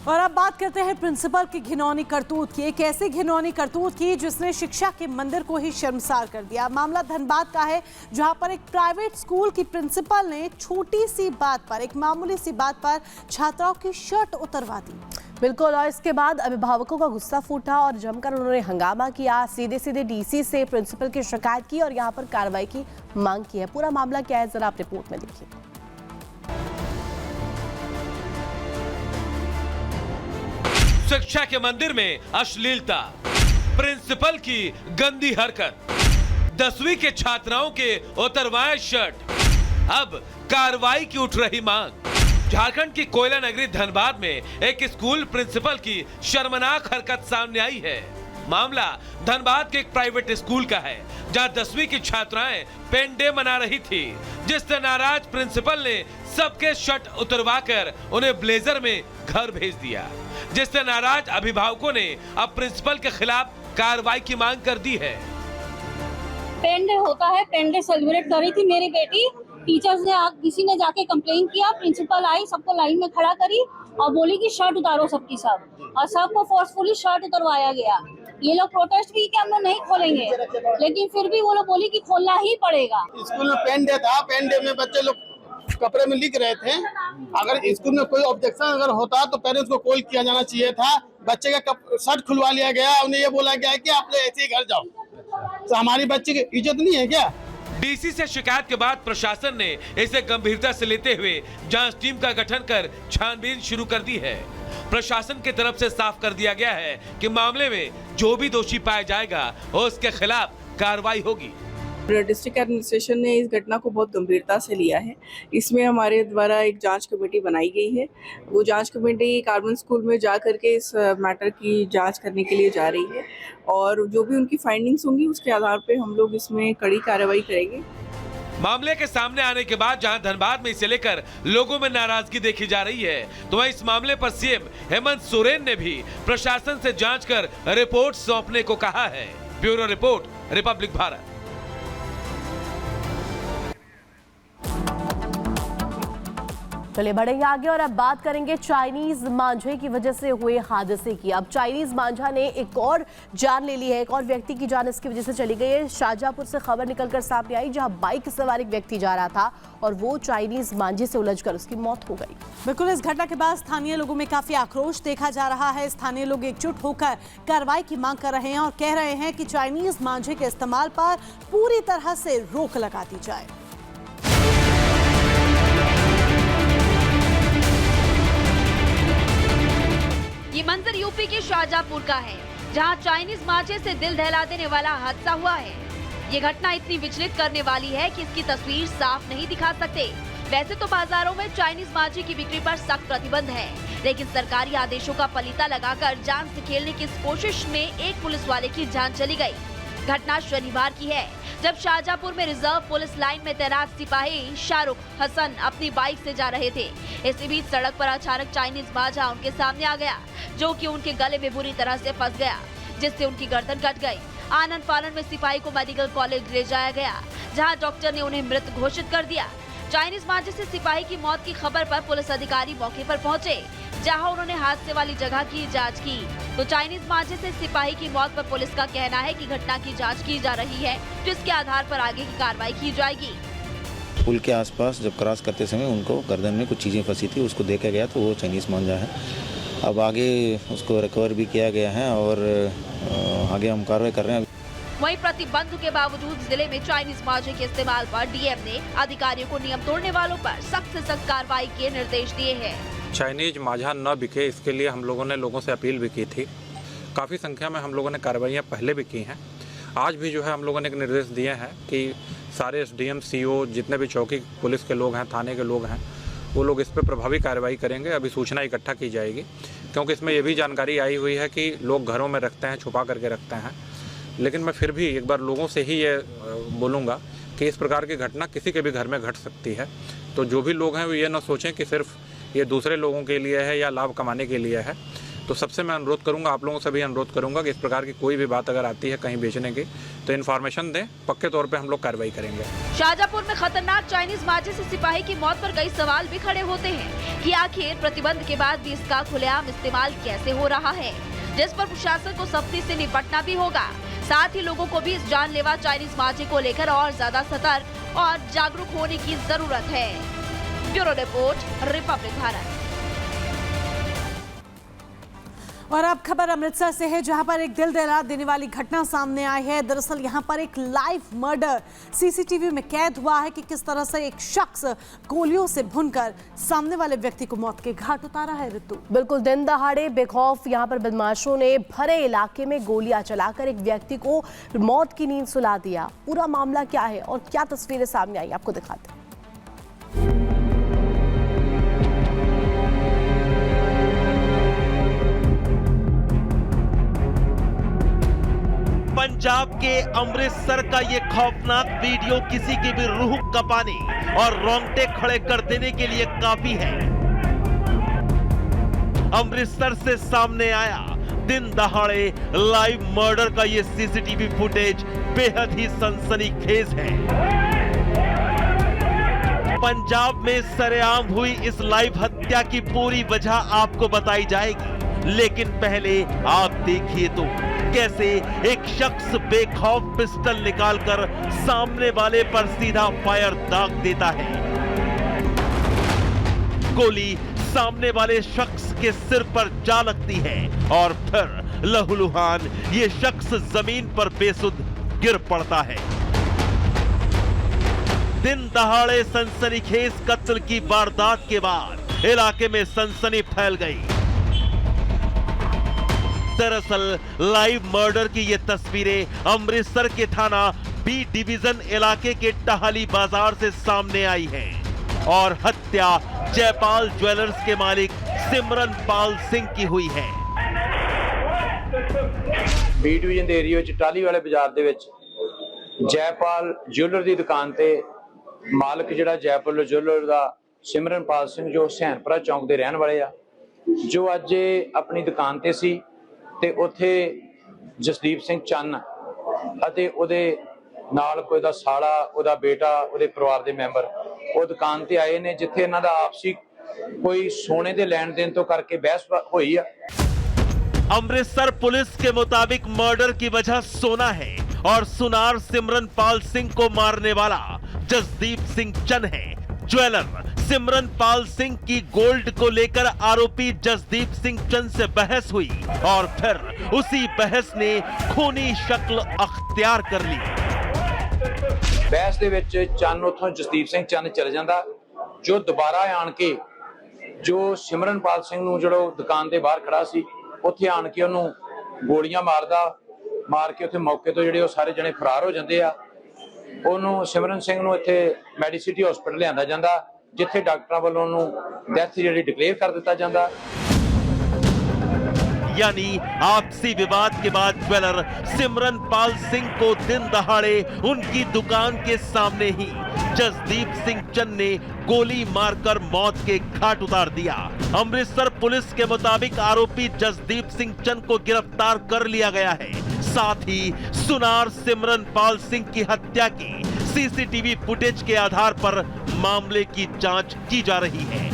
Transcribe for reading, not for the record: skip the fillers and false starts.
और अब बात करते हैं प्रिंसिपल की घिनौनी करतूत की। एक ऐसी घिनौनी करतूत की जिसने शिक्षा के मंदिर को ही शर्मसार कर दिया। मामला धनबाद का है, जहां पर एक प्राइवेट स्कूल की प्रिंसिपल ने छोटी सी बात पर, एक मामूली सी बात पर छात्राओं की शर्ट उतरवा दी। बिल्कुल, और इसके बाद अभिभावकों का गुस्सा फूटा और जमकर उन्होंने हंगामा किया। सीधे डीसी से प्रिंसिपल की शिकायत की और यहां पर कार्रवाई की मांग की है। पूरा मामला क्या है, जरा आप रिपोर्ट में देखिए। शिक्षा के मंदिर में अश्लीलता, प्रिंसिपल की गंदी हरकत, 10वीं के छात्राओं के उतरवाए शर्ट, अब कार्रवाई की उठ रही मांग। झारखंड की कोयला नगरी धनबाद में एक स्कूल प्रिंसिपल की शर्मनाक हरकत सामने आई है। मामला धनबाद के एक प्राइवेट स्कूल का है, जहां 10वीं की छात्राएं पेन डे मना रही थी, जिससे नाराज प्रिंसिपल ने सबके शर्ट उतरवाकर उन्हें ब्लेजर में घर भेज दिया, जिससे नाराज अभिभावकों ने अब प्रिंसिपल के खिलाफ कार्रवाई की मांग कर दी है। पेन डे होता है, पेन डे सेलिब्रेट कर रही थी मेरी बेटी। टीचर्स ने किसी ने जाके कंप्लेन किया, प्रिंसिपल आई, सबको लाइन में खड़ा करी और बोली कि शर्ट उतारो सबकी सब, और सबको फोर्सफुली शर्ट उतरवाया गया। ये लोग प्रोटेस्ट भी कि हम लोग नहीं खोलेंगे, लेकिन फिर भी वो लोग बोली कि खोलना ही पड़ेगा। स्कूल में पेन डे था, पेन डे में बच्चे लोग कपड़े में लिख रहे थे। अगर स्कूल में कोई ऑब्जेक्शन अगर होता तो पेरेंट्स को कॉल किया जाना चाहिए था। बच्चे का शर्ट खुलवा लिया गया, उन्हें ये बोला गया कि आप ऐसे ही घर जाओ। तो हमारी बच्ची की इज्जत नहीं है क्या? डीसी से शिकायत के बाद प्रशासन ने इसे गंभीरता से लेते हुए जांच टीम का गठन कर छानबीन शुरू कर दी है। प्रशासन की तरफ से साफ कर दिया गया है कि मामले में जो भी दोषी पाया जाएगा उसके खिलाफ कार्रवाई होगी। डिस्ट्रिक्ट एडमिनिस्ट्रेशन ने इस घटना को बहुत गंभीरता से लिया है। इसमें हमारे द्वारा एक जांच कमेटी बनाई गई है। वो जांच कमेटी कार्बन स्कूल में जा करके इस मैटर की जांच करने के लिए जा रही है, और जो भी उनकी फाइंडिंग्स होंगी उसके आधार पे हम लोग इसमें कड़ी कार्रवाई करेंगे। मामले के सामने आने के बाद जहां धनबाद में इसे लेकर लोगों में नाराजगी देखी जा रही है, तो वहीं इस मामले पर सीएम हेमंत सोरेन ने भी प्रशासन से जांच कर रिपोर्ट सौंपने को कहा है। Bureau report, Republic Bharat. चलिए बढ़ेंगे आगे और अब बात करेंगे चाइनीज मांझे की वजह से हुए हादसे की। अब चाइनीज मांझा ने एक और जान ले ली है, एक और व्यक्ति की जान इसकी वजह से चली गई है। शाहजहांपुर से खबर निकलकर सामने आई, जहां बाइक सवार एक व्यक्ति जा रहा था और वो चाइनीज मांझे से उलझकर उसकी मौत हो गई। बिल्कुल, इस घटना के बाद स्थानीय लोगों में काफी आक्रोश देखा जा रहा है। स्थानीय लोग एकजुट होकर कार्रवाई की मांग कर रहे हैं और कह रहे हैं कि चाइनीज मांझे के इस्तेमाल पर पूरी तरह से रोक लगा दी जाए। ये मंजर यूपी के शाहजहांपुर का है, जहां चाइनीज मांझे से दिल दहला देने वाला हादसा हुआ है। ये घटना इतनी विचलित करने वाली है कि इसकी तस्वीर साफ नहीं दिखा सकते। वैसे तो बाजारों में चाइनीज मांझे की बिक्री पर सख्त प्रतिबंध है, लेकिन सरकारी आदेशों का पलीता लगाकर जान से खेलने की इस कोशिश में एक पुलिस वाले की जान चली गई। घटना शनिवार की है, जब शाहजहांपुर में रिजर्व पुलिस लाइन में तैनात सिपाही शाहरुख हसन अपनी बाइक से जा रहे थे। इसी बीच सड़क पर अचानक चाइनीज मांझा उनके सामने आ गया, जो कि उनके गले में बुरी तरह से फंस गया, जिससे उनकी गर्दन कट गई। आनंद फानन में सिपाही को मेडिकल कॉलेज ले जाया गया, जहां डॉक्टर ने उन्हें मृत घोषित कर दिया। चाइनीज मांझे से सिपाही की मौत की खबर पर पुलिस अधिकारी मौके पर पहुंचे, जहां उन्होंने हादसे वाली जगह की जांच की। तो चाइनीज मांझे से सिपाही की मौत पर पुलिस का कहना है कि घटना की जांच की जा रही है, जिसके आधार पर आगे की कार्रवाई की जाएगी। पुल के आसपास जब क्रॉस करते समय उनको गर्दन में कुछ चीज़ें फंसी थी, उसको देखा गया तो वो चाइनीज मांझा है। अब आगे उसको रिकवर भी किया गया है और आगे हम कार्रवाई कर रहे हैं। वहीं प्रतिबंध के बावजूद जिले में चाइनीज मांझे के इस्तेमाल पर डीएम ने अधिकारियों को नियम तोड़ने वालों पर सख्त से सख्त कार्रवाई के निर्देश दिए हैं। चाइनीज मांझा न बिके, इसके लिए हम लोगों ने लोगों से अपील भी की थी। काफ़ी संख्या में हम लोगों ने कार्रवाइयाँ पहले भी की हैं। आज भी जो है हम लोगों ने एक निर्देश दिए हैं कि सारे एसडीएम, सीओ, जितने भी चौकी पुलिस के लोग हैं, थाने के लोग हैं, वो लोग इस पर प्रभावी कार्रवाई करेंगे। अभी सूचना इकट्ठा की जाएगी, क्योंकि इसमें ये भी जानकारी आई हुई है कि लोग घरों में रखते हैं, छुपा करके रखते हैं। लेकिन मैं फिर भी एक बार लोगों से ही ये बोलूँगा कि इस प्रकार की घटना किसी के भी घर में घट सकती है। तो जो भी लोग हैं वो ये ना सोचें कि सिर्फ ये दूसरे लोगों के लिए है या लाभ कमाने के लिए है। तो सबसे मैं अनुरोध करूंगा, आप लोगों से भी अनुरोध करूंगा कि इस प्रकार की कोई भी बात अगर आती है कहीं बेचने की तो इन्फॉर्मेशन दें, पक्के तौर पे हम लोग कार्रवाई करेंगे। शाहजहांपुर में खतरनाक चाइनीज मांझे से सिपाही की मौत पर कई सवाल भी खड़े होते हैं कि आखिर प्रतिबंध के बाद भी इसका खुलेआम इस्तेमाल कैसे हो रहा है, जिस पर प्रशासन को सख्ती से निपटना भी होगा। साथ ही लोगों को भी इस जानलेवा चाइनीज मांझे को लेकर और ज्यादा सतर्क और जागरूक होने की जरूरत है। Bureau report, Republic Bharat. और अब खबर अमृतसर से है, जहां पर एक दिल दहला देने वाली घटना सामने आई है। दरअसल यहां पर एक लाइव मर्डर सीसीटीवी में कैद हुआ है कि किस तरह से एक शख्स गोलियों से भुनकर सामने वाले व्यक्ति को मौत के घाट उतारा है। ऋतु, बिल्कुल दिन दहाड़े बेखौफ यहां पर बदमाशों ने भरे इलाके में गोलियां चलाकर एक व्यक्ति को मौत की नींद सुला दिया। पूरा मामला क्या है और क्या तस्वीरें सामने आई, आपको दिखाते हैं। पंजाब के अमृतसर का ये खौफनाक वीडियो किसी की भी रूह कपाने और रोंगटे खड़े कर देने के लिए काफी है। अमृतसर से सामने आया दिन दहाड़े लाइव मर्डर का ये सीसीटीवी फुटेज बेहद ही सनसनीखेज है। पंजाब में सरेआम हुई इस लाइव हत्या की पूरी वजह आपको बताई जाएगी, लेकिन पहले आप देखिए तो कैसे एक शख्स बेखौफ पिस्टल निकालकर सामने वाले पर सीधा फायर दाग देता है। गोली सामने वाले शख्स के सिर पर जा लगती है और फिर लहूलुहान ये शख्स जमीन पर बेसुध गिर पड़ता है। दिन दहाड़े सनसनीखेज कत्ल की वारदात के बाद इलाके में सनसनी फैल गई। दरअसल लाइव मर्डर की ये तस्वीरें अमृतसर के थाना बी डिवीजन इलाके के टहाली बाजार से सामने आई हैं और हत्या जयपाल ज्वेलर्स के मालिक सिमरनपाल सिंह की हुई है। बी डिवीजन ਦੇ ਏਰੀਆ ਵਿੱਚ ਟਾਲੀ ਵਾਲੇ ਬਾਜ਼ਾਰ ਦੇ ਵਿੱਚ ਜੈਪਾਲ ज्वेलर ਦੀ ਦੁਕਾਨ ਤੇ ਮਾਲਕ ਜਿਹੜਾ ਜੈਪਾਲ ज्वेलर ਦਾ ਸਿਮਰਨਪਾਲ ਸਿੰਘ ਜੋ ਹੁਸੈਨਪੁਰਾ ਚੌਂਕ ਦੇ ਰਹਿਣ ਵਾਲੇ ਆ, ਜੋ ਅੱਜ ਆਪਣੀ ਦੁਕਾਨ ਤੇ ਸੀ ਤੇ ਉੱਥੇ ਜਸਦੀਪ ਸਿੰਘ ਚੰਨ ਅਤੇ ਉਹਦੇ ਨਾਲ ਕੋਈ ਦਾ ਸਾਲਾ, ਉਹਦਾ ਬੇਟਾ, ਉਹਦੇ ਪਰਿਵਾਰ ਦੇ ਮੈਂਬਰ ਉਹ ਦੁਕਾਨ ਤੇ ਆਏ ਨੇ, ਜਿੱਥੇ ਇਹਨਾਂ ਦਾ ਆਪਸੀ ਕੋਈ ਸੋਨੇ ਦੇ ਲੈਣ ਦੇਣ ਤੋਂ ਕਰਕੇ ਬਹਿਸ ਹੋਈ ਆ। अमृतसर पुलिस के मुताबिक मर्डर की वजह सोना है और सुनार सिमरनपाल सिंह को मारने वाला जसदीप सिंह चन है। ज्वेलर सिमरनपाल सिंह की गोल्ड को लेकर आरोपी जसदीप सिंह चंद से बहस हुई और फिर उसी बहस ने खूनी शक्ल अख्तियार कर ली। बहस ਦੇ ਵਿੱਚ ਚੰਨ ਉਥੋਂ ਜਸਦੀਪ ਸਿੰਘ ਚੰਨ ਚਲ ਜਾਂਦਾ, ਜੋ ਦੁਬਾਰਾ ਆਣ ਕੇ ਜੋ ਸਿਮਰਨਪਾਲ ਸਿੰਘ ਨੂੰ ਜਿਹੜਾ ਦੁਕਾਨ ਦੇ ਬਾਹਰ ਖੜਾ ਸੀ ਉੱਥੇ ਆਣ ਕੇ ਉਹਨੂੰ ਗੋਲੀਆਂ ਮਾਰ ਕੇ ਉੱਥੇ ਮੌਕੇ ਤੋਂ ਜਿਹੜੇ ਉਹ ਸਾਰੇ ਜਣੇ ਫਰਾਰ ਹੋ ਜਾਂਦੇ ਆ। ਉਹਨੂੰ ਸਿਮਰਨ ਸਿੰਘ ਨੂੰ ਇੱਥੇ ਮੈਡੀਸਿਟੀ ਹਸਪੀਟਲ ਲਿਆਂਦਾ ਜਾਂਦਾ, ਜਿੱਥੇ ਡਾਕਟਰਾਂ ਵੱਲੋਂ ਉਹਨੂੰ ਡੈਥ ਜਿਹੜੀ ਡਿਕਲੇਅਰ ਕਰ ਦਿੱਤਾ ਜਾਂਦਾ। यानी आपसी विवाद के बाद ज्वेलर सिमरनपाल सिंह को दिन दहाड़े उनकी दुकान के सामने ही जसदीप सिंह चंद ने गोली मारकर मौत के घाट उतार दिया। अमृतसर पुलिस के मुताबिक आरोपी जसदीप सिंह चंद को गिरफ्तार कर लिया गया है। साथ ही सुनार सिमरनपाल सिंह की हत्या की सीसीटीवी फुटेज के आधार पर मामले की जांच की जा रही है।